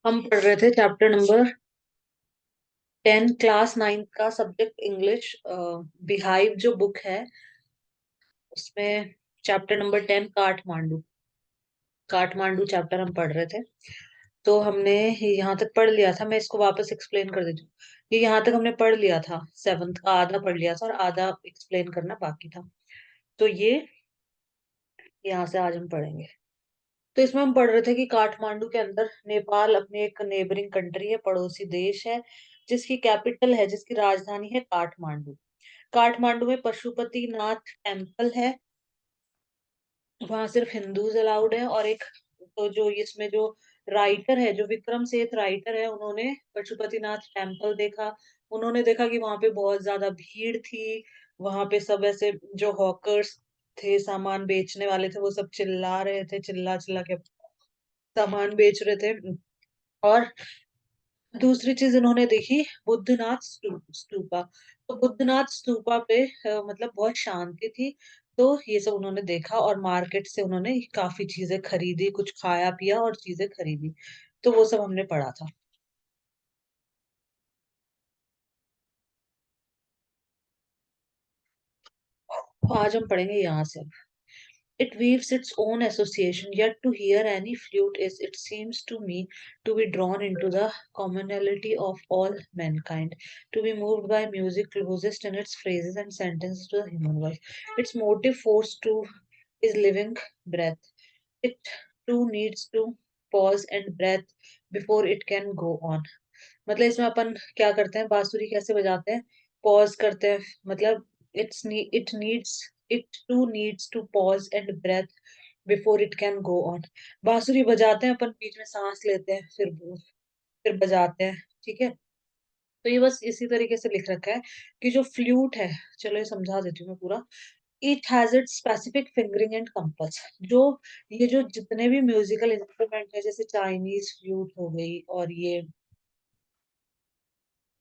हम पढ़ रहे थे चैप्टर नंबर 10 क्लास 9 का सब्जेक्ट इंग्लिश। बिहाइव जो बुक है उसमें chapter number 10 Kathmandu Kathmandu chapter हम पढ़ रहे थे। तो हमने यहाँ तक पढ़ लिया था। मैं इसको वापस एक्सप्लेन कर देती हूँ। ये यहाँ तक हमने पढ़ लिया था, सेवन्थ का आधा पढ़ लिया था और आधा एक्सप्लेन करना बाकी था। तो ये यहाँ से आज हम पढ़ेंगे। तो इसमें हम पढ़ रहे थे कि काठमांडू के अंदर नेपाल अपनी एक नेबरिंग कंट्री है, पड़ोसी देश है, जिसकी कैपिटल है, जिसकी राजधानी है काठमांडू। काठमांडू में पशुपतिनाथ टेम्पल है। वहां सिर्फ हिंदूज अलाउड है। और एक तो जो इसमें जो राइटर है, जो विक्रम सेठ राइटर है, उन्होंने पशुपतिनाथ टेम्पल देखा। उन्होंने देखा कि वहां पे बहुत ज्यादा भीड़ थी। वहां पे सब ऐसे जो हॉकर्स थे, सामान बेचने वाले थे, वो सब चिल्ला रहे थे, चिल्ला चिल्ला के सामान बेच रहे थे। और दूसरी चीज इन्होंने देखी, बुद्धनाथ स्तूपा। तो बुद्धनाथ स्तूपा पे मतलब बहुत शांति थी। तो ये सब उन्होंने देखा और मार्केट से उन्होंने काफी चीजें खरीदी, कुछ खाया पिया और चीजें खरीदी। तो वो सब हमने पढ़ा था। तो आज हम पढ़ेंगे यहाँ से। It weaves its own association, yet to hear any flute is, it seems to me, to be drawn into the commonality of all mankind, to be moved by music closest in its phrases and sentences to the human voice. Its motive force to is living breath. It too needs to pause and breath before it can go on. मतलब इसमें अपन क्या करते हैं, बांसुरी कैसे बजाते हैं, pause करते हैं। मतलब it too needs to pause and breath before it can go on. बांसुरी बजाते हैं अपन, बीच में सांस लेते हैं, फिर बजाते हैं। ठीक है। तो ये बस इसी तरीके से लिख रखा है कि जो फ्लूट है, चलो ये समझा देती हूँ मैं पूरा। It has it specific fingering and compass. जो ये जो जितने भी म्यूजिकल इंस्ट्रूमेंट है, जैसे चाइनीज फ्लूट हो गई और ये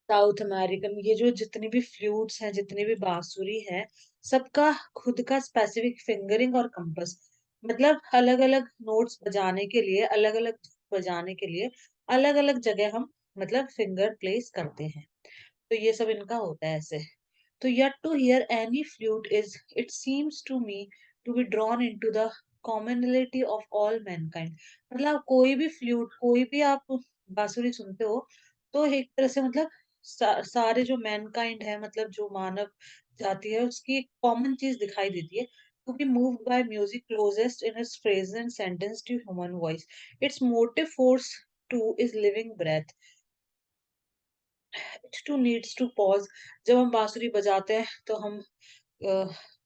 साउथ अमेरिकन, ये जो जितनी भी फ्लूट्स हैं, जितनी भी बांसुरी है, सबका खुद का स्पेसिफिक फिंगरिंग और कंपस। मतलब अलग अलग नोट्स बजाने के लिए, अलग अलग बजाने के लिए अलग अलग जगह हम मतलब फिंगर प्लेस करते हैं। तो ये सब इनका होता है ऐसे। तो yet to hear any flute is, it seems to me, to be drawn into the commonality of all mankind। मतलब कोई भी फ्लूट, कोई भी आप बांसुरी सुनते हो, तो एक तरह से मतलब सारे जो मैनकाइंड है, मतलब जो मानव जाति है, उसकी एक कॉमन चीज दिखाई देती है। To be moved by music closest in its phrase and sentence to human voice. Its motive force too is living breath. Too needs to pause. जब हम बांसुरी बजाते हैं तो हम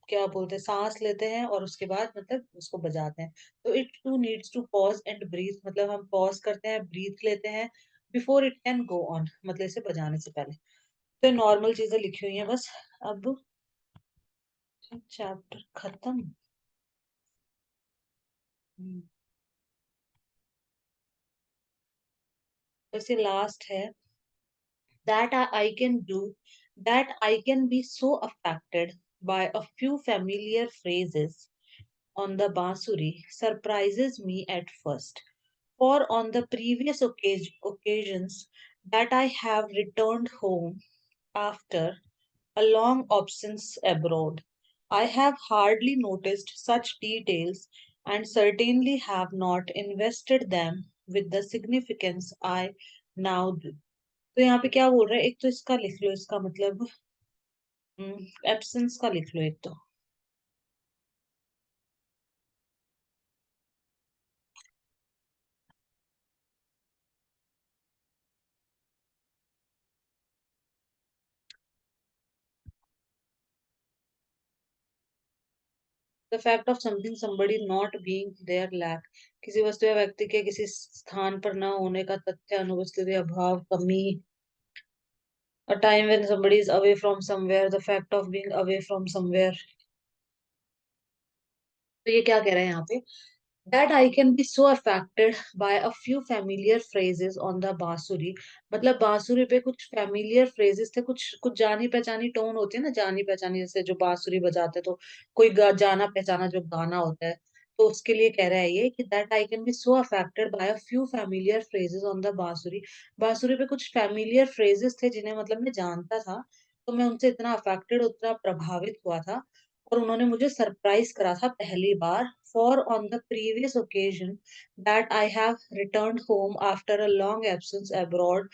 क्या बोलते हैं, सांस लेते हैं और उसके बाद मतलब उसको बजाते हैं। तो it too needs to pause and breathe, मतलब हम पॉज करते हैं, ब्रीथ लेते हैं before it can go on, मतलब इसे बजाने से पहले। तो नॉर्मल चीजें लिखी हुई हैं बस। अब चैप्टर खत्म। हम्म, बस ये लास्ट है। I can do, that I can be so affected by a few familiar phrases on the bansuri surprises me at first. For on the previous occasions that I have returned home after a long absence abroad, I have hardly noticed such details and certainly have not invested them with the significance I now do. तो यहाँ पे क्या बोल रहा है, एक तो इसका लिख लो, इसका मतलब एब्सेंस का लिख लो एक तो। The fact of something somebody not being there lack, किसी वस्तु या व्यक्ति के किसी स्थान पर न होने का तथ्य, अनुपस्थिति, अभाव, कमी। A time when somebody is away from somewhere, the fact of being away from somewhere। तो ये क्या कह रहे हैं यहाँ पे, that I can be so affected by a few familiar phrases on the बांसुरी। मतलब बांसुरी पे कुछ familiar phrases थे, कुछ कुछ जानी पहचानी टोन होती है ना, जानी पहचानी, जैसे जो बांसुरी बजाते तो कोई जाना पहचाना जो गाना होता है। तो उसके लिए कह रहा है ये कि that I can be so affected by a few familiar phrases on the बांसुरी। बांसुरी पे कुछ फैमिलियर फ्रेजेस थे जिन्हें मतलब मैं जानता था, तो मैं उनसे इतना अफेक्टेड, उतना प्रभावित हुआ था, और उन्होंने मुझे सरप्राइज करा था पहली बार। For on the previous occasion that I have returned home after a long absence abroad,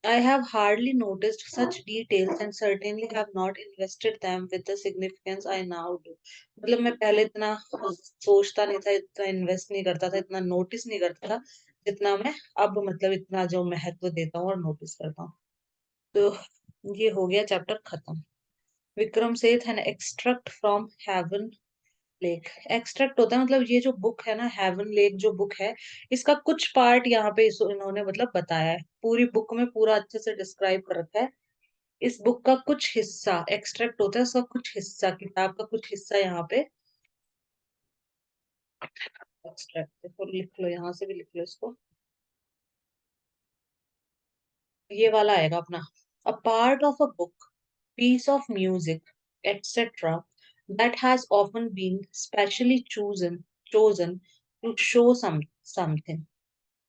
I have hardly noticed such details and certainly have not invested them with the significance I now do. मतलब मैं पहले इतना सोचता नहीं था, इतना invest नहीं करता था, इतना नोटिस नहीं करता था, जितना मैं अब मतलब इतना जो महत्व देता हूँ और नोटिस करता हूँ। तो ये हो गया चैप्टर खत्म। Vikram Seth N extract from Heaven lake. Extract होता है मतलब ये जो बुक है ना, हेवन लेक जो बुक है, इसका कुछ पार्ट यहाँ पे इन्होंने मतलब बताया है। पूरी बुक में पूरा अच्छे से डिस्क्राइब कर रखा है। इस बुक का कुछ हिस्सा एक्सट्रैक्ट होता है, उसका कुछ हिस्सा, किताब का कुछ हिस्सा यहाँ पे एक्सट्रैक्ट, देखो लिख लो, यहाँ से भी लिख लो इसको। ये वाला आएगा अपना, a part of a book, piece of music, etc., that has often been specially chosen to show something।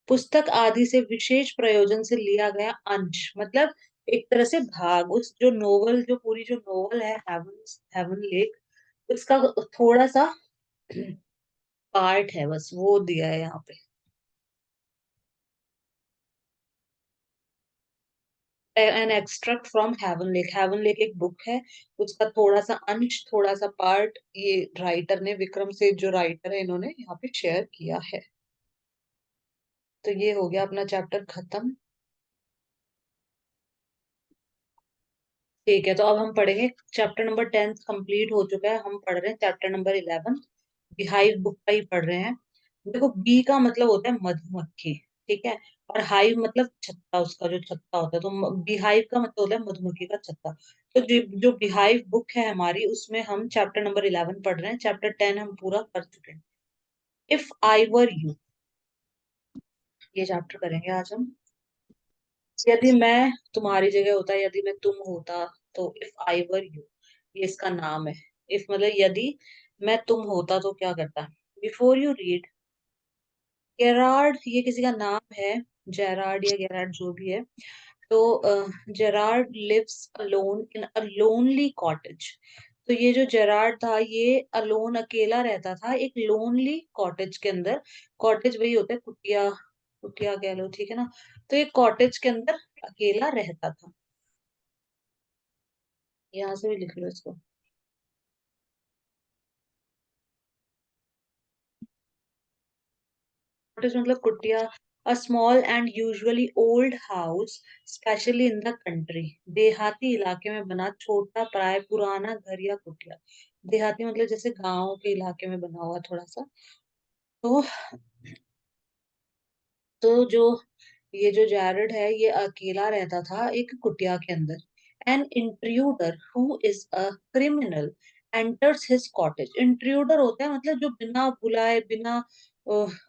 पुस्तक आदि से विशेष प्रयोजन से लिया गया अंश, मतलब एक तरह से भाग, उस जो नोवेल, जो पूरी जो नोवेल है हेवन, हेवन लेक, उसका थोड़ा सा पार्ट है, बस वो दिया है यहाँ पे। An extract from Heaven Lake, Heaven Lake एक बुक है, उसका थोड़ा सा अंश, थोड़ा सा पार्ट, ये राइटर ने, विक्रम से जो राइटर है, इन्होंने यहाँ पे शेयर किया है। तो ये हो गया अपना चैप्टर खत्म। ठीक है, तो अब हम पढ़ेंगे चैप्टर नंबर 10 कंप्लीट हो चुका है, हम पढ़ रहे हैं चैप्टर नंबर 11, बिहाइव बुक का ही पढ़ रहे हैं। देखो, बी का मतलब होता है मधुमक्खी, ठीक है, और हाइव मतलब छत्ता, उसका जो छत्ता होता है, तो बिहाइव का मतलब होता है मधुमक्खी का छत्ता। तो जो बिहाइव बुक है हमारी, उसमें हम चैप्टर नंबर 11 पढ़ रहे हैं, चैप्टर 10 हम पूरा कर चुके हैं। इफ आई वर यू, ये चैप्टर करेंगे आज हम। यदि मैं तुम्हारी जगह होता, यदि मैं तुम होता, तो इफ आई वर यू, ये इसका नाम है। इफ मतलब यदि मैं तुम होता तो क्या करता। बिफोर यू रीड, गेरार्ड, ये किसी का नाम है, जेरार्ड या गेरार्ड जो भी है। तो Gerard lives alone in a lonely cottage. तो ये जो जेरार्ड था, ये अलोन, अकेला रहता था एक लोनली कॉटेज के अंदर। कॉटेज वही होता है कुटिया, कुटिया कह लो, ठीक है ना। तो ये कॉटेज के अंदर अकेला रहता था। यहाँ से भी लिख लो इसको। कॉटेज मतलब कुटिया, a small and usually old house, specially in the country, देहाती इलाके में बना छोटा प्राय पुराना घर या कुटिया। देहाती मतलब जैसे गांव के इलाके में बना हुआ थोड़ा सा। तो जो ये जो जैरड है, ये अकेला रहता था एक कुटिया के अंदर। An intruder who is a criminal enters his cottage. Intruder होता है मतलब जो बिना बुलाए, बिना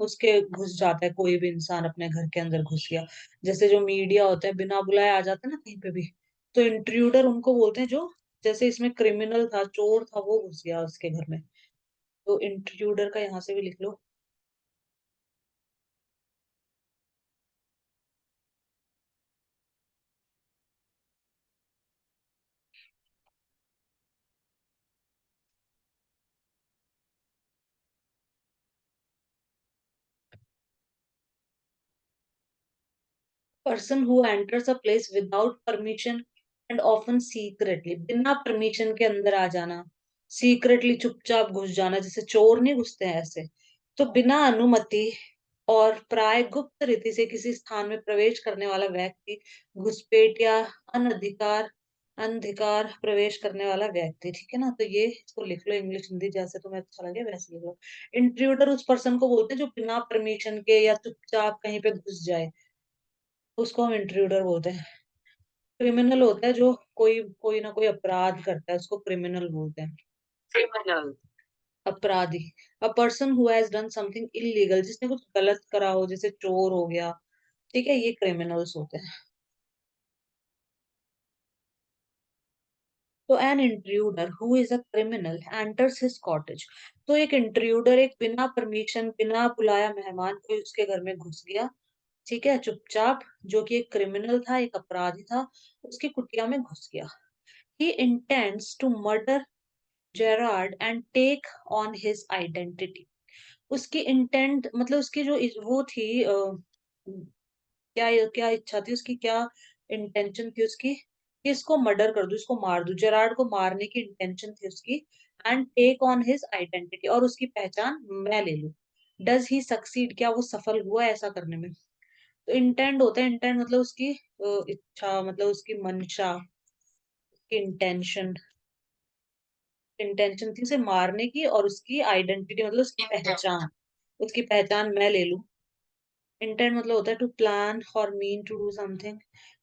उसके घुस जाता है, कोई भी इंसान अपने घर के अंदर घुस गया। जैसे जो मीडिया होता है बिना बुलाए आ जाता है ना कहीं पे भी, तो इंट्रूडर उनको बोलते हैं, जो जैसे इसमें क्रिमिनल था, चोर था, वो घुस गया उसके घर में। तो इंट्रूडर का यहाँ से भी लिख लो। Person who enters a place without permission and often secretly, बिना परमिशन के अंदर आ जाना, सीक्रेटली चुपचाप घुस जाना, जैसे चोर नहीं घुसते हैं ऐसे। तो बिना अनुमति और प्राय गुप्त रीति से किसी स्थान में प्रवेश करने वाला व्यक्ति, घुसपैठ या अनधिकार अनधिकार प्रवेश करने वाला व्यक्ति, ठीक है ना। तो ये इसको लिख लो, इंग्लिश हिंदी जैसे तुम्हें अच्छा लगे वैसे लिख लो। इंट्रूडर उस पर्सन को बोलते हैं जो बिना परमिशन के या चुपचाप कहीं पे घुस जाए, उसको हम इंट्रूडर बोलते हैं। क्रिमिनल होता है जो कोई कोई ना कोई अपराध करता है, उसको क्रिमिनल बोलते हैं। क्रिमिनल, अपराधी। A person who has done something illegal, जिसने कुछ गलत करा हो, जैसे चोर हो गया, ठीक है, ये क्रिमिनल्स होते हैं। तो an intruder who is a criminal enters his cottage. तो एक इंट्रूडर, एक बिना परमिशन, बिना बुलाया मेहमान कोई उसके घर में घुस गया, ठीक है, चुपचाप, जो कि एक क्रिमिनल था, एक अपराधी था, उसकी कुटिया में घुस गया। He intends to murder Gerard and take on his identity. उसकी इंटेंट मतलब उसकी जो वो थी, क्या क्या इच्छा थी उसकी, क्या इंटेंशन थी उसकी, कि इसको मर्डर कर दूं, इसको मार दूं, जेरार्ड को मारने की इंटेंशन थी उसकी। And take on his identity, और उसकी पहचान मैं ले लूं। डज ही सक्सीड, क्या वो सफल हुआ ऐसा करने में? तो इंटेंट होता है, इंटेंट मतलब उसकी इच्छा, मतलब उसकी मंशा, उसकी इंटेंशन। इंटेंशन थी उसे मारने की, और उसकी आइडेंटिटी मतलब उसकी पहचान, उसकी पहचान मैं ले लूं। इंटेंट मतलब होता है टू प्लान और mean to do something,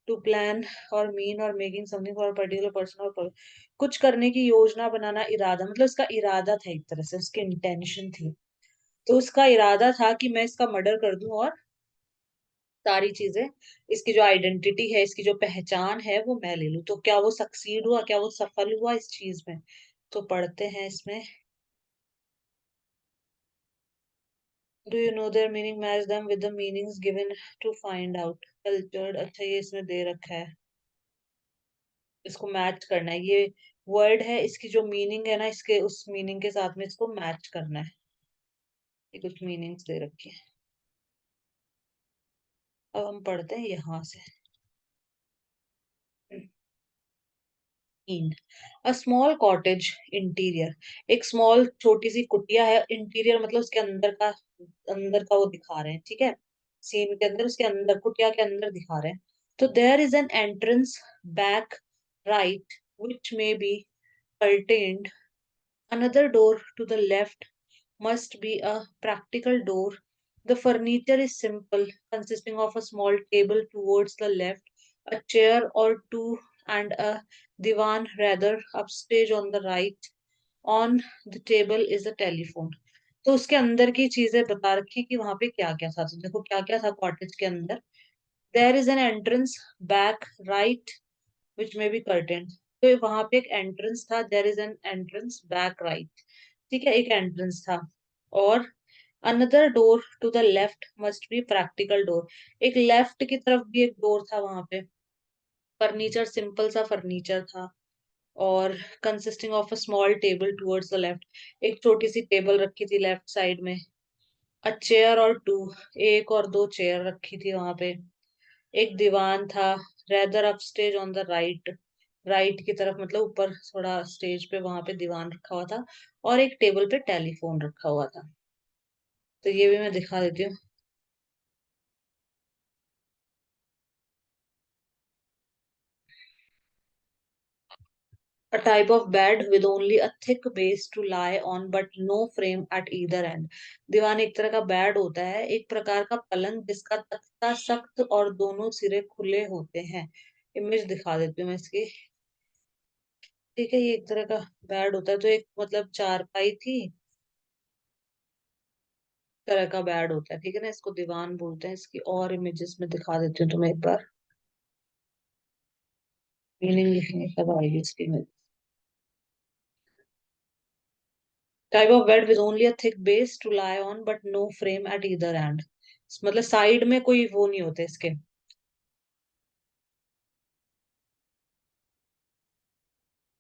to plan और मीन और making something for particular person और कुछ करने की योजना बनाना, इरादा, मतलब उसका इरादा था, एक तरह से उसकी इंटेंशन थी। तो उसका इरादा था कि मैं इसका मर्डर कर दूं, और सारी चीजें, इसकी जो आइडेंटिटी है, इसकी जो पहचान है, वो मैं ले लूं। तो क्या वो सक्सीड हुआ, क्या वो सफल हुआ इस चीज में? तो पढ़ते हैं इसमें। Do you know their meaning, match them with the meanings given to find out cultured. अच्छा, ये इसमें दे रखा है, इसको मैच करना है। ये वर्ड है, इसकी जो मीनिंग है ना, इसके उस मीनिंग के साथ में इसको मैच करना है। ये कुछ मीनिंग्स दे रखी है। अब हम पढ़ते हैं यहाँ से। इन अ स्मॉल कॉटेज इंटीरियर, एक स्मॉल छोटी सी कुटिया है। इंटीरियर मतलब उसके अंदर का, अंदर का वो दिखा रहे हैं, ठीक है, सीन के अंदर, उसके अंदर, कुटिया के अंदर दिखा रहे हैं। तो there is an entrance back right which may be contained another door to the left must be a practical door. The furniture is simple, consisting of a small table towards the left, a chair or two, and a divan rather upstage on the right. On the table is a telephone. तो उसके अंदर की चीजें बता रखी कि वहां पे क्या क्या था। तो देखो क्या क्या था कॉटेज के अंदर। There is an entrance back right which may be curtain. तो वहां पे एक एंट्रेंस था, there is an entrance back right, ठीक है, एक एंट्रेंस था। और another door to the left must be practical door, एक लेफ्ट की तरफ भी एक डोर था वहां पे। फर्नीचर सिंपल सा फर्नीचर था। और consisting of a small table towards the left, एक छोटी सी टेबल रखी थी लेफ्ट साइड में। अ चेयर और टू, एक और दो चेयर रखी थी वहां पे। एक दीवान था, rather up stage on the right, right की तरफ मतलब ऊपर थोड़ा स्टेज पे, वहां पे दीवान रखा हुआ था। और एक टेबल पे टेलीफोन रखा हुआ था। तो ये भी मैं दिखा देती हूँ। A type of bed with only a thick base to lie on but no frame at either end। दीवान एक तरह का बेड होता है, एक प्रकार का पलंग जिसका तख्ता सख्त और दोनों सिरे खुले होते हैं। इमेज दिखा देती हूँ मैं इसकी, ठीक है। ये एक तरह का बेड होता है, तो एक मतलब चारपाई थी, तरह का बेड होता है, ठीक है ना, इसको दीवान बोलते हैं। इसकी और इमेजेस में दिखा देती हूँ तुम्हें एक बार, मीनिंग लिखने के बाद आएगी इसकी। Type of bed with only a thick base to lie on but no frame at either end, मतलब साइड में कोई वो नहीं होते इसके,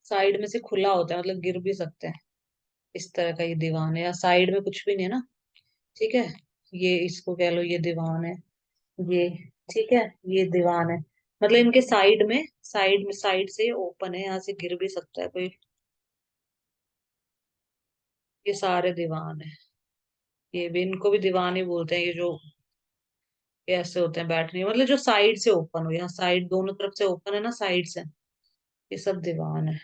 साइड में से खुला होता है, मतलब गिर भी सकते हैं। इस तरह का ये दीवान है, या साइड में कुछ भी नहीं है ना, ठीक है। ये इसको कह लो, ये दीवान है, ये, ठीक है, ये दीवान है। मतलब इनके साइड में साइड से ओपन है, यहाँ से गिर भी सकता है कोई। ये सारे दीवान है। ये भी, इनको भी दीवान ही बोलते हैं, ये जो ये ऐसे होते हैं बैठने, मतलब जो साइड से ओपन हो, यहाँ साइड दोनों तरफ से ओपन है ना, साइड से, ये सब दीवान है।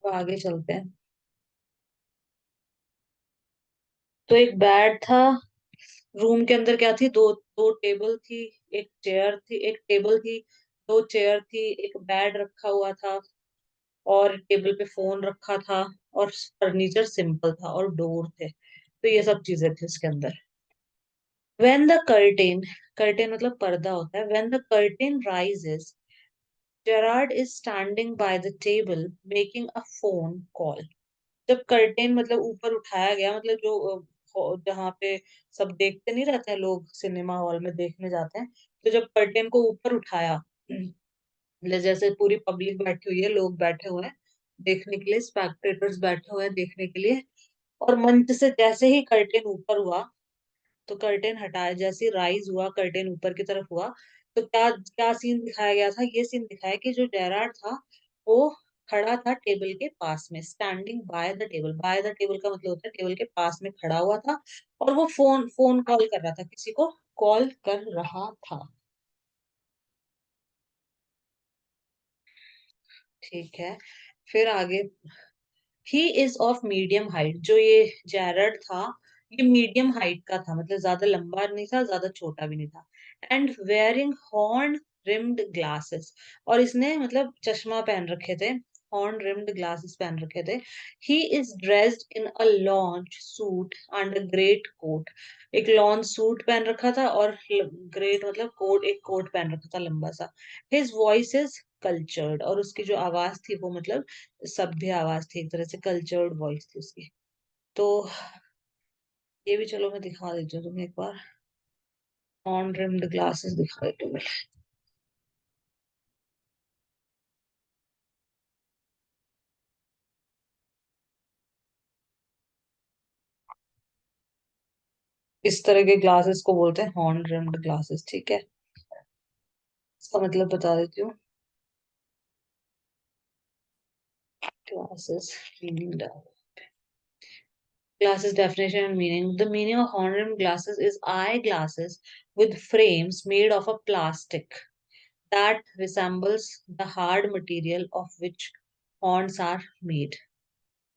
तो आगे चलते हैं। तो एक बेड था, रूम के अंदर क्या थी, दो दो टेबल थी, एक चेयर थी, एक टेबल थी, दो चेयर थी, एक बेड रखा हुआ था, और टेबल पे फोन रखा था, और फर्नीचर सिंपल था, और डोर थे। तो ये सब चीजें थी इसके अंदर। व्हेन द कर्टेन, कर्टेन मतलब पर्दा होता है, when the curtain rises, Gerard is standing by the table making a phone call. जब कर्टेन मतलब ऊपर उठाया गया, मतलब जो जहाँ पे सब देखते नहीं रहते हैं, लोग सिनेमा हॉल में देखने जाते हैं, तो जब कर्टेन को ऊपर उठाया, मतलब जैसे पूरी पब्लिक बैठी हुई है, लोग बैठे हुए हैं देखने के लिए, स्पेक्टेटर्स बैठे हुए हैं देखने के लिए, और मंच से जैसे ही कर्टेन ऊपर हुआ, तो कर्टेन हटाया, जैसे राइज हुआ, कर्टेन ऊपर की तरफ हुआ, तो क्या क्या सीन दिखाया गया था? ये सीन दिखाया कि जो जेरार्ड था वो खड़ा था टेबल के पास में, standing by the table. Bye the table का मतलब होता है टेबल के पास में खड़ा हुआ था, और वो फोन फोन कॉल कर रहा था, किसी को कॉल कर रहा था। ठीक है, फिर आगे। He is of medium height. जो ये जेरड था, ये मीडियम हाइट का था, मतलब ज्यादा लंबा नहीं था, ज्यादा छोटा भी नहीं था। And wearing horn rimmed glasses, और इसने मतलब चश्मा पहन रखे थे, हॉर्न रिम्ड ग्लासेस पहन रखे थे। He is dressed in a lounge suit and a greatcoat. एक लॉन्च सूट पहन रखा था, और ग्रेट मतलब कोट, एक कोट पहन रखा था लंबा सा। हिज वॉइस इज कल्चर्ड, और उसकी जो आवाज थी वो मतलब सभ्य आवाज थी, एक तरह से कल्चर्ड वॉइस थी उसकी। तो ये भी चलो मैं दिखा देती हूँ तुम्हें एक बार। ऑन रिम्ड ग्लासेस दिखा देती हूँ मैं। इस तरह के ग्लासेस को बोलते हैं हॉर्न रिम्ड ग्लासेस, ठीक है। इसका मतलब बता देती हूँ। Glasses meaning, glasses definition and meaning. The meaning of horn rimmed glasses is eye glasses with frames made of a plastic that resembles the hard material of which horns are made.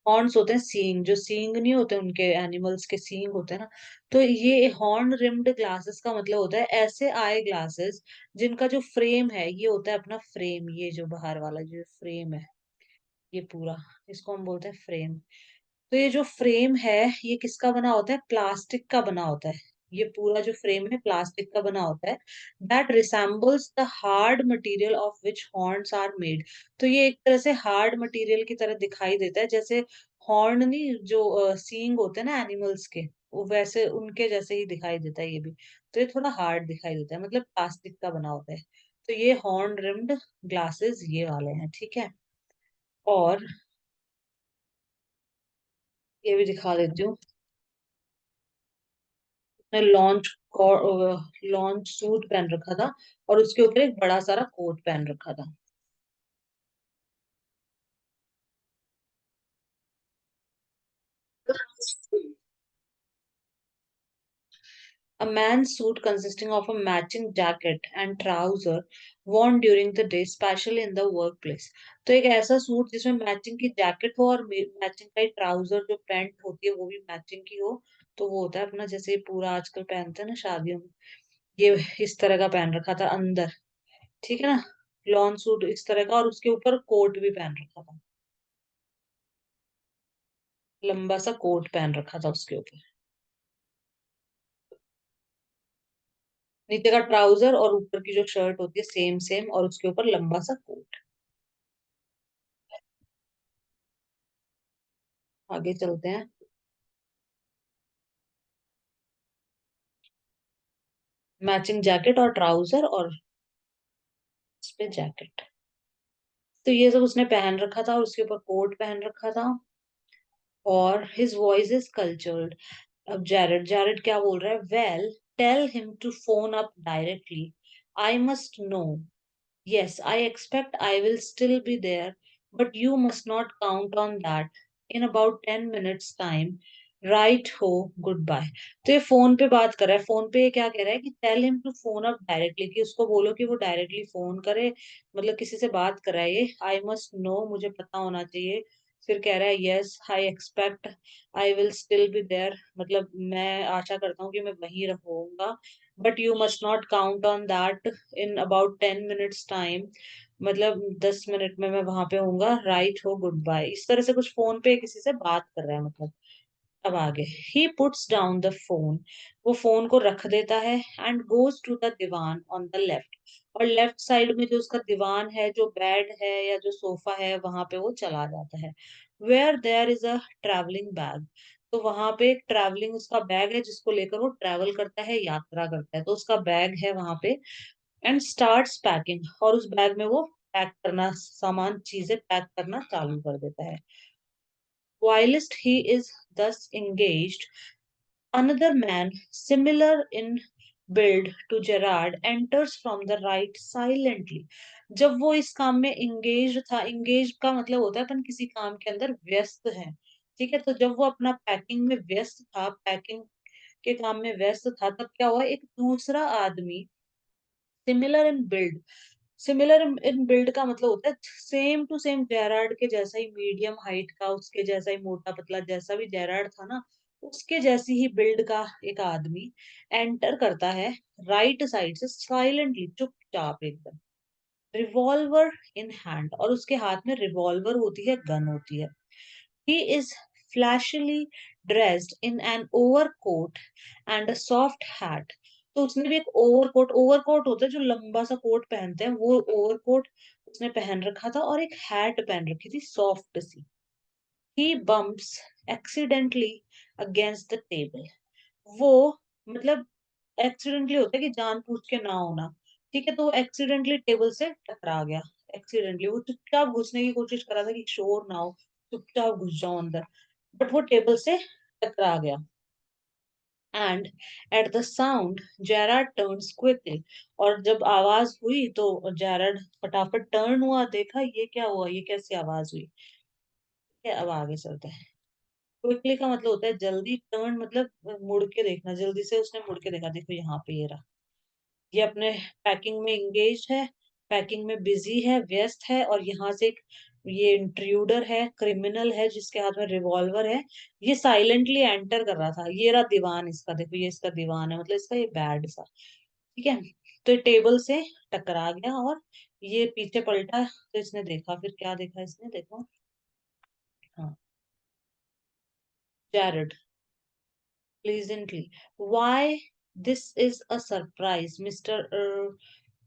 Horns होते हैं सींग, जो सींग नहीं होते उनके, animals के सींग होते हैं ना। तो ये हॉर्न रिम्ड ग्लासेस का मतलब होता है ऐसे आई ग्लासेस जिनका जो फ्रेम है, ये होता है अपना फ्रेम, ये जो बाहर वाला जो फ्रेम है, ये पूरा, इसको हम बोलते हैं फ्रेम। तो ये जो फ्रेम है, ये किसका बना होता है? प्लास्टिक का बना होता है। ये पूरा जो फ्रेम है प्लास्टिक का बना होता है। That resembles the hard material of which horns are made. तो ये एक तरह से हार्ड मटेरियल की तरह दिखाई देता है, जैसे हॉर्न नहीं, जो सींग होते हैं ना एनिमल्स के, वो वैसे उनके जैसे ही दिखाई देता है ये भी। तो ये थोड़ा हार्ड दिखाई देता है, मतलब प्लास्टिक का बना होता है। तो ये हॉर्न रिम्ड ग्लासेस ये वाले हैं, ठीक है। और ये भी दिखा देती हूँ। ने लॉन्च लॉन्च सूट पहन रखा था, और उसके ऊपर एक बड़ा सारा कोट पहन रखा था। A man's suit consisting of a matching jacket and trouser worn during the day, especially in the workplace. तो एक ऐसा सूट जिसमें मैचिंग की जैकेट हो, और मैचिंग का ट्राउजर, जो पैंट होती है वो भी मैचिंग की हो। तो वो होता है अपना, जैसे पूरा आजकल पहनते हैं ना शादियों में, ये इस तरह का पहन रखा था अंदर, ठीक है ना। लॉन सूट इस तरह का, और उसके ऊपर कोट भी पहन रखा था, लंबा सा कोट पहन रखा था उसके ऊपर। नीचे का ट्राउजर और ऊपर की जो शर्ट होती है सेम सेम, और उसके ऊपर लंबा सा कोट। आगे चलते हैं। मैचिंग जैकेट और ट्राउजर, और इस पे जैकेट। तो ये सब उसने पहन रखा था, और उसके ऊपर कोट पहन रखा था। और हिज वॉइस इज कल्चर्ड। अब जैरेड जैरेड क्या बोल रहा है? Well, tell him to phone up directly, I must know. Yes, I expect I will still be there, but you must not count on that. In about 10 minutes time, right ho, goodbye. तो ये phone पे बात कर रहा है, phone पे ये क्या कह रहा है कि tell him to phone up directly, कि उसको बोलो कि वो डायरेक्टली फोन करे, मतलब किसी से बात कर रहा है ये। आई मस्ट नो, मुझे पता होना चाहिए। फिर कह रहा है yes I expect I will still be there, मतलब मैं आशा करता हूँ कि मैं वहीं रहूंगा। But you must not count on that, in about 10 minutes time, मतलब 10 मिनट में मैं वहां पे होऊंगा। राइट हो, गुड बाय, इस तरह से कुछ फोन पे किसी से बात कर रहा है मतलब। अब आगे, he puts down the phone, वो फोन को रख देता है, and goes to the divan on the left, और लेफ्ट साइड में जो उसका दीवान है, जो बेड है या जो सोफा है, वहां पे वो चला जाता है। Where there is a travelling bag, तो वहां पे एक ट्रैवलिंग उसका बैग है जिसको लेकर वो ट्रैवल करता है, यात्रा करता है, तो उसका बैग है वहां पे। एंड स्टार्ट्स पैकिंग, और उस बैग में वो पैक करना, सामान चीजें पैक करना चालू कर देता है। Whilst he is thus engaged, another man, similar in build to Gerard, enters from the right silently. जब वो इस काम में engaged था, engaged का मतलब होता है अपन किसी काम के अंदर व्यस्त है, ठीक है। तो जब वो अपना पैकिंग में व्यस्त था, पैकिंग के काम में व्यस्त था, तब क्या हुआ, एक दूसरा आदमी, similar in build, similar in build का मतलब होता है सेम टू सेम, जेरार्ड के जैसा ही, मीडियम हाइट का, उसके जैसा ही मोटा पतला, जैसा भी जेरार्ड था ना, उसके जैसी ही बिल्ड का एक आदमी एंटर करता है राइट साइड से, साइलेंटली, चुपचाप एकदम, रिवॉल्वर इन हैंड, और उसके हाथ में रिवॉल्वर होती है, गन होती है। He is flashily dressed in an overcoat and a soft hat. तो उसने भी एक ओवरकोट, ओवरकोट होता है जो लंबा सा कोट पहनते हैं, वो ओवरकोट उसने पहन रखा था, और एक हैट पहन रखी थी सॉफ्ट सी। He bumps accidentally against the table. वो मतलब एक्सीडेंटली होता है कि जानबूझ के ना होना, ठीक है। तो वो एक्सीडेंटली टेबल से टकरा गया, एक्सीडेंटली, वो चुपचाप घुसने की कोशिश कर रहा था कि शोर ना हो, चुपचाप घुस जाओ अंदर, बट वो टेबल से टकरा गया। And at the sound Gerard turns quickly, और जब आवाज हुई तो जेरार्ड फटाफट टर्न हुआ, देखा ये क्या हुआ, ये कैसी आवाज हुई, ठीक है। अब आगे चलते हैं। क्विकली का मतलब होता है जल्दी, टर्न मतलब मुड़ के देखना, जल्दी से उसने मुड़ के देखा, देखो यहाँ पे ये रहा, ये अपने पैकिंग में इंगेज है, पैकिंग में बिजी है, व्यस्त है, और यहाँ से एक ये इंट्रूडर है, क्रिमिनल है जिसके हाथ में रिवॉल्वर है, ये साइलेंटली एंटर कर रहा था। ये रहा दीवान इसका, देखो ये इसका दीवान है, मतलब इसका ये बैड सा, ठीक है। तो ये टेबल से टकरा गया, और ये पीछे पलटा, तो इसने देखा, फिर क्या देखा इसने, देखो, हाँ, Jared pleasantly, why this is a surprise mister,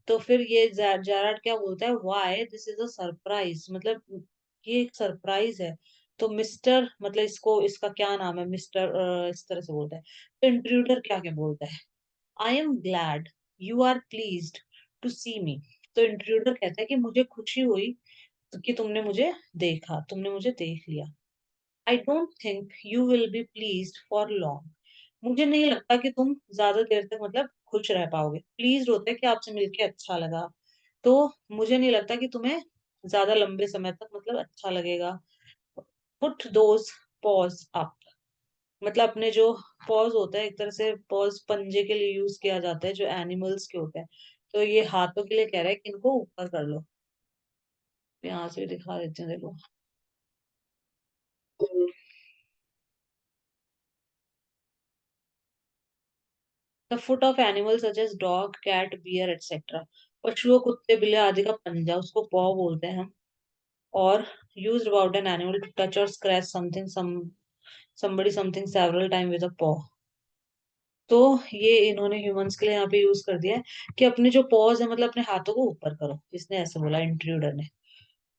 तो फिर ये जाराड क्या बोलता है, why this is a surprise, मतलब ये एक सरप्राइज है। तो मिस्टर मतलब इसको, इसका क्या नाम है, मिस्टर, इस तरह से बोलता है। तो इंट्रूडर क्या क्या बोलता है, I am glad you are pleased to see me, तो इंट्रूडर कहता है कि मुझे खुशी हुई कि तुमने मुझे देखा, तुमने मुझे देख लिया। I don't think you will be pleased for long, मुझे नहीं लगता कि तुम ज्यादा देर तक मतलब खुश रह पाओगे। प्लीज होता है कि आपसे मिलके अच्छा लगा, तो मुझे नहीं लगता कि तुम्हें ज्यादा लंबे समय तक मतलब अच्छा लगेगा। पुट दोज पॉज अप, मतलब अपने जो पॉज होता है, एक तरह से पॉज पंजे के लिए यूज किया जाता है जो एनिमल्स के होते हैं, तो ये हाथों के लिए कह रहा है कि इनको ऊपर कर लो। यहाँ से भी दिखा देते हैं, देखो। The foot of animal such as dog, cat, bear etcetera, पशुओं, कुत्ते, बिल्ली आदि का पंजा, उसको पॉ बोलते हैं हम। और used about an animal to touch और scratch something, somebody something several time with a paw। तो ये इन्होंने ह्यूमंस के लिए यहाँ पे यूज कर दिया है कि अपने जो पॉज है, मतलब अपने हाथों को ऊपर करो, इसने ऐसे बोला इंट्रूडर ने।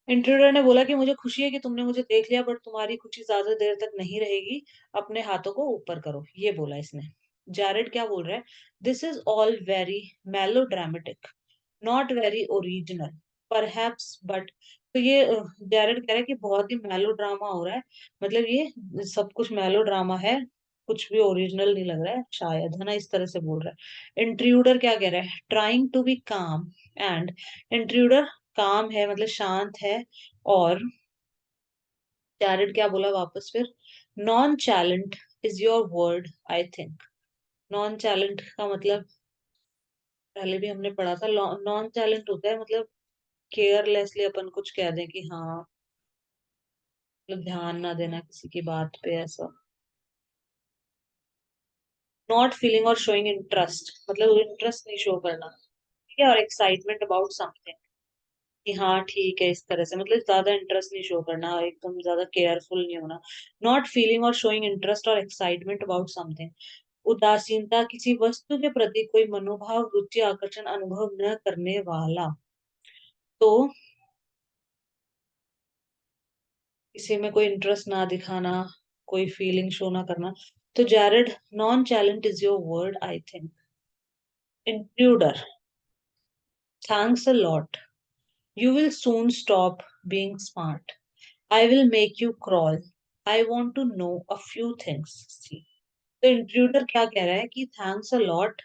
इंट्रूडर ने बोला कि मुझे खुशी है कि तुमने मुझे देख लिया, बट तुम्हारी खुशी ज्यादा देर तक नहीं रहेगी, अपने हाथों को ऊपर करो, ये बोला इसने। जैरेड क्या बोल रहा है, दिस इज ऑल वेरी मेलो dramatic, not very original, perhaps, but, तो ये जैरेड कह रहा है कि बहुत ही मेलो ड्रामा हो रहा है, मतलब ये सब कुछ मेलो ड्रामा है, कुछ भी ओरिजिनल नहीं लग रहा है शायद, है ना, इस तरह से बोल रहा है। इंट्रूडर क्या कह रहा है, ट्राइंग टू बी काम, एंड इंट्रूडर काम है मतलब शांत है, और जैरेड क्या बोला वापस फिर, nonchalant is your word I think, nonchalant का मतलब पहले भी हमने पढ़ा था, नॉन चैलेंट होता है मतलब केयरलेसली अपन कुछ कह दें कि हाँ, मतलब ध्यान ना देना किसी की बात पे, ऐसा। नॉट फीलिंग और शोइंग इंटरेस्ट, मतलब इंटरेस्ट नहीं शो करना, ठीक है, और एक्साइटमेंट अबाउट समथिंग। कि हाँ ठीक है, इस तरह से मतलब ज्यादा इंटरेस्ट नहीं शो करना, एकदम ज्यादा केयरफुल नहीं होना। नॉट फीलिंग और शोइंग इंटरेस्ट और एक्साइटमेंट अबाउट समथिंग। उदासीनता, किसी वस्तु के प्रति कोई मनोभाव, रुचि, आकर्षण अनुभव न करने वाला। तो किसी में कोई इंटरेस्ट ना दिखाना, कोई फीलिंग शो ना करना। तो Jared, nonchalance is your word I think. Intruder, thanks a lot, you will soon stop being smart, I will make you crawl, I want to know a few things. तो intruder क्या कह रहा है कि thanks a lot,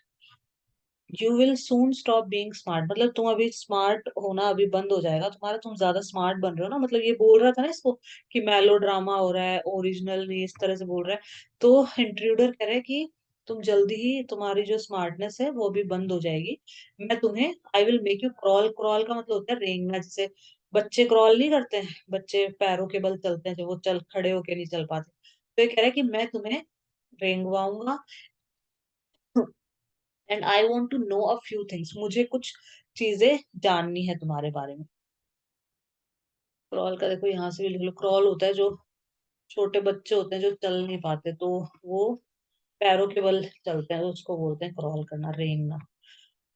you will soon stop being smart, मतलब तुम अभी smart होना अभी बंद हो जाएगा तुम्हारा, तुम ज्यादा स्मार्ट बन रहे हो ना, मतलब ये बोल रहा था ना इसको कि मेलो ड्रामा हो रहा है, ओरिजिनल नहीं, इस तरह से बोल रहा है। तो इंट्रूडर कह रहा है कि तुम जल्दी ही, तुम्हारी जो स्मार्टनेस है वो भी बंद हो जाएगी। मैं तुम्हें, आई will make you crawl, crawl का मतलब होता है रेंगना, जैसे बच्चे क्रॉल नहीं करते हैं, बच्चे पैरों के बल चलते हैं, जो वो चल खड़े होके नहीं चल पाते। तो ये कह रहा है कि मैं तुम्हें रेंगवाऊंगा, and I want to know a few things, मुझे कुछ चीजें जाननी है तुम्हारे बारे में। क्रॉल का देखो यहाँ से भी लिख लो, क्रॉल होता है जो छोटे बच्चे होते हैं जो चल नहीं पाते, तो वो पैरों के बल चलते हैं, तो उसको बोलते हैं क्रॉल करना, रेंगना।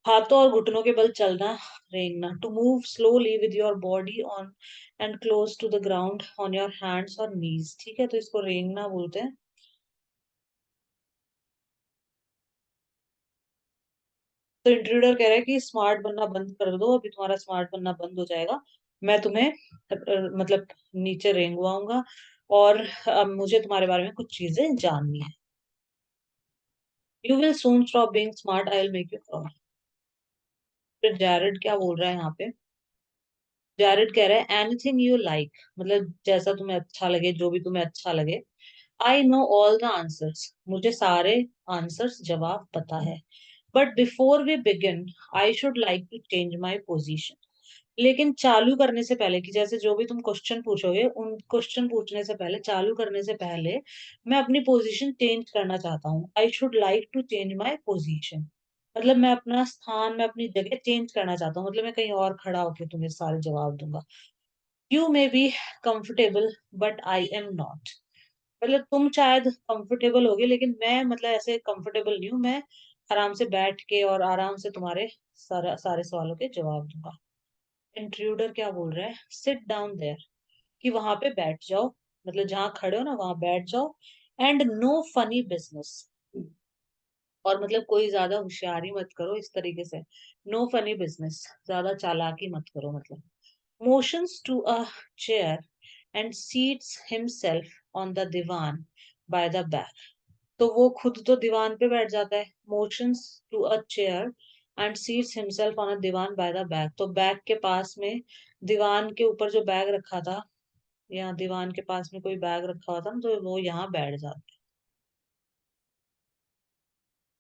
हाथों और घुटनों के बल चलना, रेंगना। To move slowly with your body on and close to the ground on your hands और नीज, ठीक है, तो इसको रेंगना बोलते हैं। तो इंट्रूडर कह रहा है कि स्मार्ट बनना बंद कर दो, अभी तुम्हारा स्मार्ट बनना बंद हो जाएगा। मैं तुम्हें मतलब नीचे रेंगवाऊंगा, और मुझे तुम्हारे बारे में कुछ चीजें जाननी है। You will soon stop being smart, I will make you crawl. फिर जैरेड क्या बोल रहा है यहाँ पे? जैरेड कह रहा है एनीथिंग यू लाइक, मतलब जैसा तुम्हें अच्छा लगे, जो भी तुम्हें अच्छा लगे। I know all the answers, मुझे सारे आंसर्स, जवाब पता है। But before we begin, I should like to change my position. लेकिन चालू करने से पहले, कि जैसे जो भी तुम क्वेश्चन पूछोगे, उन क्वेश्चन पूछने से पहले, चालू करने से पहले, मैं अपनी पोजीशन चेंज करना चाहता हूँ। I should like to change my position, मतलब मैं अपना स्थान, मैं अपनी जगह चेंज करना चाहता हूँ, मतलब मैं कहीं और खड़ा होकर तुम्हें सारे जवाब दूंगा। You may be comfortable but I am not, मतलब तुम शायद कंफर्टेबल होगे, लेकिन मैं मतलब ऐसे कंफर्टेबल नहीं हूँ, मैं आराम से बैठ के और आराम से तुम्हारे सारे सारे सवालों के जवाब दूंगा। इंट्रूडर क्या बोल रहा है? सिट डाउन देयर, कि वहां पे बैठ जाओ, मतलब जहां खड़े हो ना वहां बैठ जाओ। एंड नो फनी बिजनेस, और मतलब कोई ज्यादा होशियारी मत करो इस तरीके से। नो फनी बिजनेस, ज्यादा चालाकी मत करो मतलब। Motions to a chair and seats himself on the divan by the back, तो वो खुद तो दीवान पे बैठ जाता है। Motions to a chair and seats himself on a divan by the back, तो बैक के पास में, दीवान के ऊपर जो बैग रखा था, या दीवान के पास में कोई बैग रखा हुआ था ना, तो वो यहाँ बैठ जाता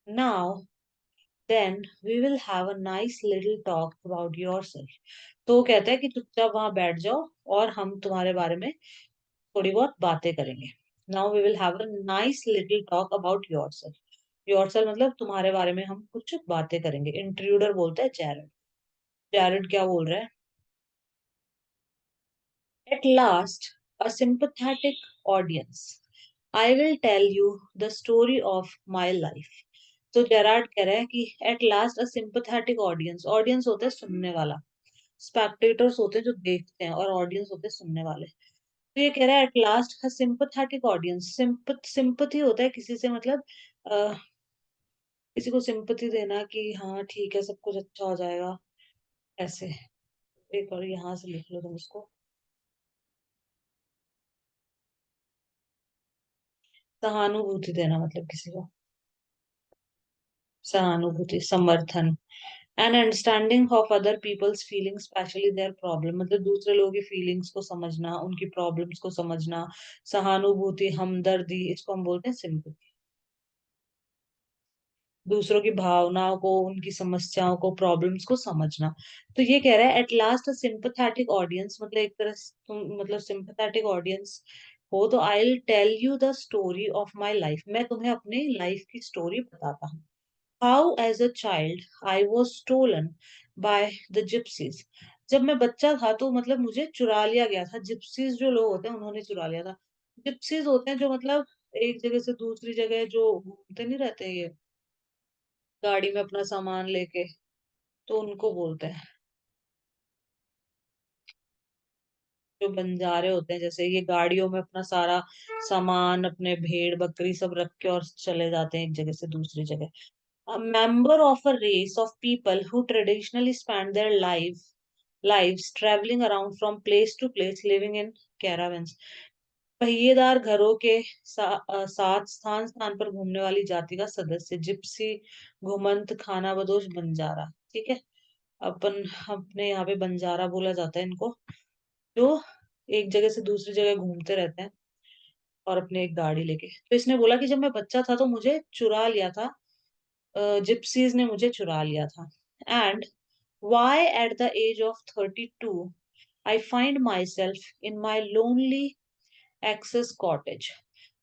है। Now then we will have a nice little talk about yourself, तो वो कहता है कि चुपचाप वहां बैठ जाओ और हम तुम्हारे बारे में थोड़ी बहुत बातें करेंगे। Now we will have a nice little talk about yourself, yourself मतलब तुम्हारे बारे में हम कुछ बातें करेंगे। इंट्रूडर बोलता है जैरेड। जैरेड क्या बोल रहा है? At last, a sympathetic audience. I will tell you the story of my life. तो जेरार्ड कह रहा है कि at last a sympathetic audience, audience होता है सुनने वाला, स्पेक्टेटर्स होते हैं जो देखते हैं, और ऑडियंस होते हैं सुनने वाले। तो ये कह रहा है at last a sympathetic audience, sympathy होता है किसी से, मतलब अ, किसी को सिंपथी देना कि हाँ ठीक है सब कुछ अच्छा हो जाएगा, ऐसे। एक और यहाँ से लिख लो तुम इसको, सहानुभूति देना, मतलब किसी को सहानुभूति, समर्थन। An understanding of other people's feelings, specially their problem, मतलब दूसरे लोगों की फीलिंग्स को समझना, उनकी प्रॉब्लम्स को समझना। सहानुभूति, हमदर्दी, इसको हम बोलते हैं सिंपैथी। दूसरों की भावनाओं को, उनकी समस्याओं को, प्रॉब्लम्स को समझना। तो ये कह रहा है at last a sympathetic audience, मतलब एक तरह से तुम मतलब सिंपैथेटिक ऑडियंस हो, तो I will tell you the story of my life, मैं तुम्हें अपनी लाइफ की स्टोरी बताता हूँ। How, as a child, I was stolen by the gypsies. जब मैं बच्चा था तो मतलब मुझे चुरा लिया गया था। जिप्सीज जो लोग होते हैं उन्होंने चुरा लिया था। जिप्सीज होते हैं जो मतलब एक जगह से दूसरी जगह जो घूमते नहीं रहते ये गाड़ी में अपना सामान लेके, तो उनको बोलते हैं। जो बंजारे होते हैं जैसे ये गाड़ियों में अपना सारा सामान अपने भेड़ बकरी सब रख के और चले जाते हैं एक जगह से दूसरी जगह। A member of a race of people who traditionally spend their lives traveling around from place to place, living in caravans. पहिएदार घरों के साथ स्थान स्थान पर घूमने वाली जाति का सदस्य जिप्सी, घुमंत, खानाबदोश, बंजारा। ठीक है। अपन अपने यहाँ पे बंजारा बोला जाता है इनको, जो एक जगह से दूसरी जगह घूमते रहते हैं और अपने एक गाड़ी लेके। तो इसने बोला कि जब मैं बच्चा था तो मुझे चुरा लिया था, जिप्सीज ने मुझे चुरा लिया था। And why at the age of 32 I find myself in my lonely Essex cottage.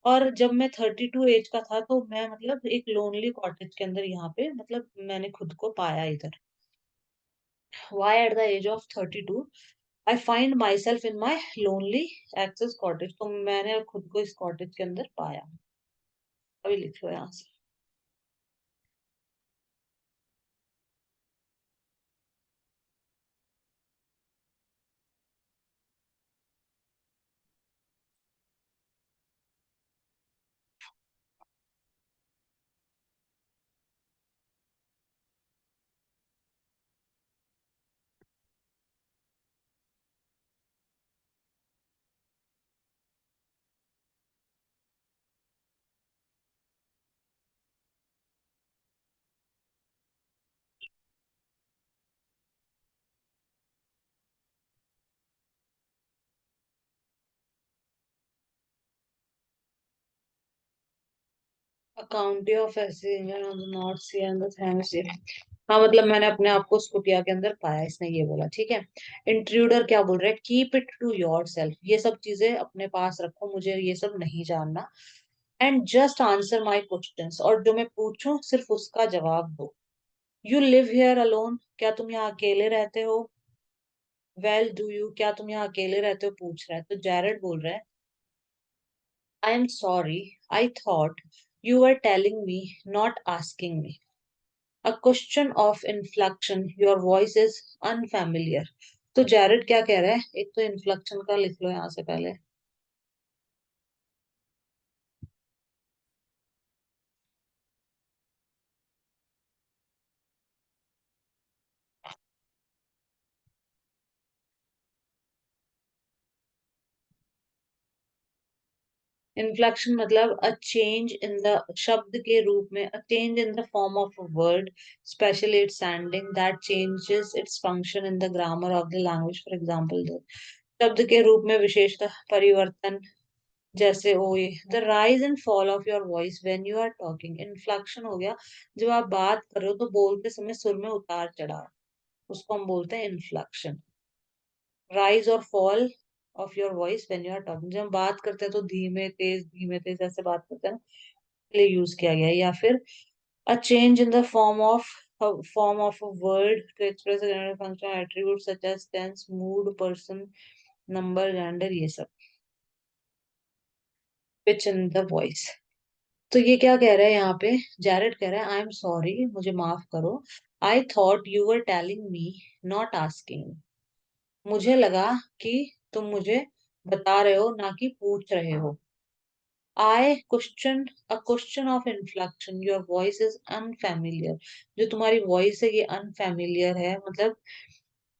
और जब मैं 32 एज का था तो मैं मतलब एक लोनली कॉटेज के अंदर यहाँ पे मतलब मैंने खुद को पाया इधर। Why at the age of 32 I find myself in my lonely Essex cottage, तो मैंने खुद को इस कॉटेज के अंदर पाया। अभी लिख लो यहाँ से। A county of ऐसे on the North Sea and the Thames Sea। हाँ मतलब मैंने अपने आप को स्कूटिया के अंदर पाया, इसने ये बोला। ठीक है। इंट्रूडर क्या बोल रहा है, keep it to yourself, ये सब चीजें अपने पास रखो, मुझे ये सब नहीं जानना। And just answer my questions, और जो मैं पूछूं सिर्फ उसका जवाब दो। यू लिव हियर अलोन, क्या तुम यहाँ अकेले रहते हो। वेल डू यू, क्या तुम यहाँ अकेले रहते हो, पूछ रहा है। तो जैरेड बोल रहा है, I am sorry, I thought you were telling me, not asking me. A question of inflection, your voice is unfamiliar। तो जैरेड क्या कह रहा है, एक तो इन्फ्लेक्शन का लिख लो यहाँ से पहले। इन्फ्लेक्शन मतलब अ चेंज इन द, शब्द के रूप में, a change in the form of a word, specially its sounding that changes its function in the grammar of the language. For example, शब्द के रूप में विशेषतः परिवर्तन, जैसे ओ ये the rise and fall of your voice when you are talking. Inflection हो गया जब आप बात कर रहे हो तो बोलते समय सुर में उतार चढ़ाव, उसको हम बोलते हैं इन्फ्लेक्शन। राइज और fall of your voice when you are talking, जब हम बात करते हैं तो धीमे तेज ऐसे बात करते हैं ना, लिए यूज किया गया है। या फिर a change in the form of a word to express function attribute such as tense, mood, person, number, gender, ये सब। Pitch in the voice. तो ये क्या कह रहा है यहाँ पे, जैरेड कह रहा है, आई एम सॉरी, मुझे माफ करो। I thought you were telling me, not asking. मुझे लगा कि तुम मुझे बता रहे हो ना कि पूछ रहे हो। I question, a question of inflection, your voice is unfamiliar. जो तुम्हारी वॉइस है ये अनफैमिलियर है, मतलब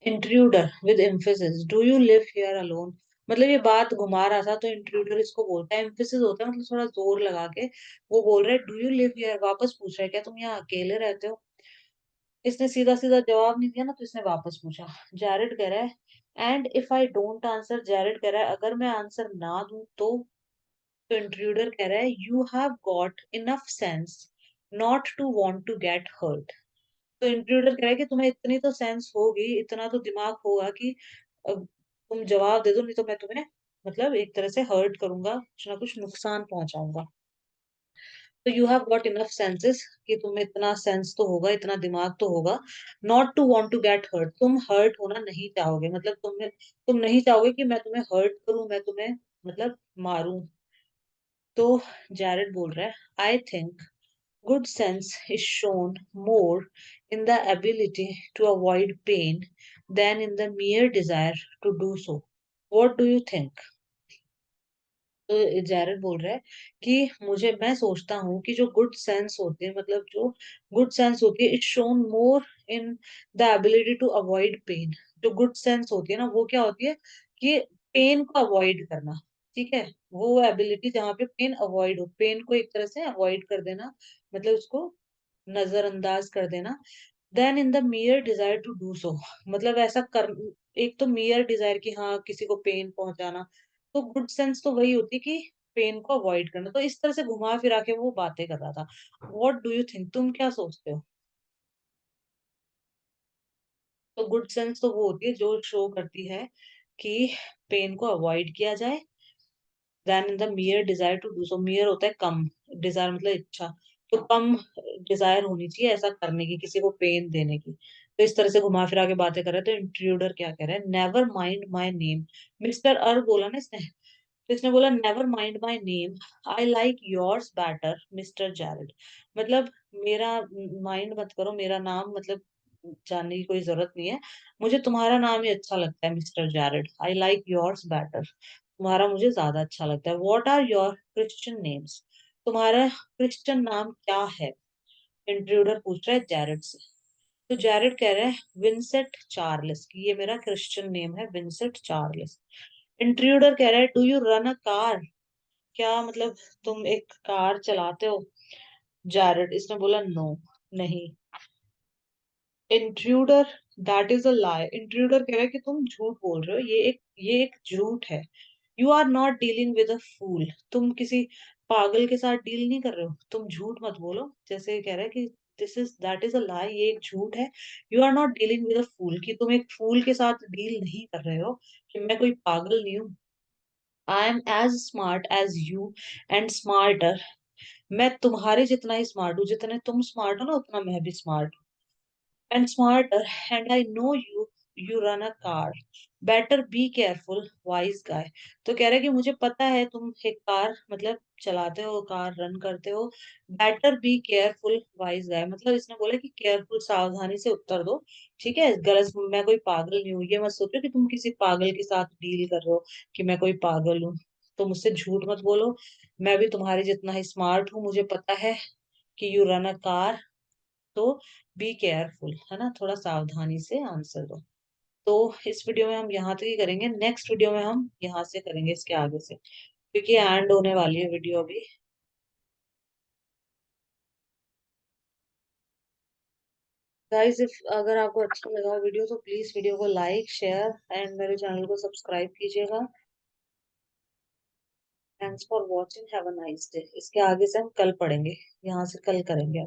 intruder with emphasis, do you live here alone. मतलब ये बात घुमा रहा था तो इंट्रूडर इसको बोलता है, एम्फेसिस होता है मतलब थोड़ा जोर लगा के। वो बोल रहा है डू यू लिव हियर, वापस पूछ रहा है क्या तुम यहाँ अकेले रहते हो। इसने सीधा सीधा जवाब नहीं दिया ना, तो इसने वापस पूछा। जैरेड कह रहा है, and if I don't answer, Jared कह रहा है अगर मैं आंसर ना दूं तो इंट्रूडर कह रहा है, you have got enough sense not to want to get hurt. तो इंट्रूडर कह रहा है कि तुम्हें इतनी तो सेंस होगी, इतना तो दिमाग होगा कि तुम जवाब दे दो, नहीं तो मैं तुम्हें मतलब एक तरह से हर्ट करूंगा, कुछ ना कुछ नुकसान पहुंचाऊंगा। तो you have got enough senses कि तुम्हें इतना सेंस तो होगा, इतना दिमाग तो होगा, not to want to get hurt, तुम हर्ट होना नहीं चाहोगे, मतलब तुम नहीं चाहोगे कि मैं तुम्हें हर्ट करूं, मैं तुम्हें मतलब मारूं। तो जैरेड बोल रहा है, I think good sense is shown more in the ability to avoid pain than in the mere desire to do so. What do you think? तो जैरड बोल रहा है कि मैं सोचता हूँ कि जो गुड सेंस होते हैं, मतलब जो गुड सेंस होती है, it's shown more in the ability to avoid pain. जो गुड सेंस होती है ना, वो क्या होती है कि पेन को अवॉइड करना। ठीक है, वो एबिलिटी जहाँ पे पेन अवॉइड हो, पेन को एक तरह से अवॉइड कर देना, मतलब उसको नजरअंदाज कर देना। Then in the mere desire to do so, मतलब ऐसा कर, एक तो मियर डिजायर कि हाँ किसी को पेन पहुंचाना, तो गुड सेंस तो वही होती कि पेन को अवॉइड करना। तो इस तरह से घुमा फिरा के वो बातें कर रहा था। व्हाट डू यू थिंक, तुम क्या सोचते हो? तो गुड सेंस तो वो होती है जो शो करती है कि पेन को अवॉइड किया जाए, then in the mere desire to do so, mere होता है कम, डिजायर मतलब इच्छा, तो कम डिजायर होनी चाहिए ऐसा करने की, किसी को पेन देने की। तो इस तरह से घुमा फिरा के बातें कर रहे हैं। तो इंट्रूडर क्या कह रहा है, never mind my name, mister uh बोला ना इसने, तो इसने बोला never mind my name, I like yours better mister Jared, मतलब मेरा माइंड मत करो, मेरा नाम मतलब जानने की कोई जरूरत नहीं है, मुझे तुम्हारा नाम ही अच्छा लगता है mister Jared, I like yours better, तुम्हारा मुझे ज्यादा अच्छा लगता है। What are your Christian names, तुम्हारा क्रिश्चियन नाम क्या है? इंट्रूडर पूछ रहा है जैरेड से। तो जैरेड कह रहा है विंसेंट चार्ल्स, कि ये मेरा क्रिश्चियन नेम है विंसेंट चार्ल्स। इंट्रूडर कह रहा है do you run a car, क्या मतलब तुम एक कार चलाते हो? जैरेड, इसने बोला नो, नहीं। Intruder, that is a lie, intruder कह रहा है कि तुम झूठ बोल रहे हो, ये एक झूठ है। You are not dealing with a fool, तुम किसी पागल के साथ डील नहीं कर रहे हो, तुम झूठ मत बोलो। जैसे कह रहा है कि this is that is a lie, ये एक झूठ है। You are not dealing with a fool, कि तुम एक फूल के साथ डील नहीं कर रहे हो, कि मैं कोई पागल नहीं हूँ। I am as smart as you and smarter, मैं तुम्हारे जितना ही स्मार्ट हूँ, जितने तुम स्मार्ट हो ना उतना मैं भी smart, and smarter, and I know you run a car. Better be careful, wise guy. तो कह रहा है कि मुझे पता है तुम एक कार मतलब चलाते हो, कार रन करते हो। बेटर बी केयरफुल वाइज गाय, मतलब इसने बोला कि केयरफुल, सावधानी से उत्तर दो। ठीक है, गलत, मैं कोई पागल नहीं हूँ, ये मत सोचो कि तुम किसी पागल के साथ डील कर रहे हो, कि मैं कोई पागल हूँ। तो मुझसे झूठ मत बोलो, मैं भी तुम्हारे जितना ही स्मार्ट हूँ, मुझे पता है कि यू रन अ कार। तो बी केयरफुल, है ना, थोड़ा सावधानी से आंसर दो। तो इस वीडियो में हम यहाँ तक ही करेंगे, नेक्स्ट वीडियो में हम यहाँ से करेंगे इसके आगे से, क्योंकि एंड होने वाली है वीडियो अभी। गाइस, इफ अगर आपको अच्छा लगा वीडियो तो प्लीज वीडियो को लाइक शेयर एंड मेरे चैनल को सब्सक्राइब कीजिएगा। Thanks for watching, have a nice day. इसके आगे से हम कल पढ़ेंगे, यहाँ से कल करेंगे।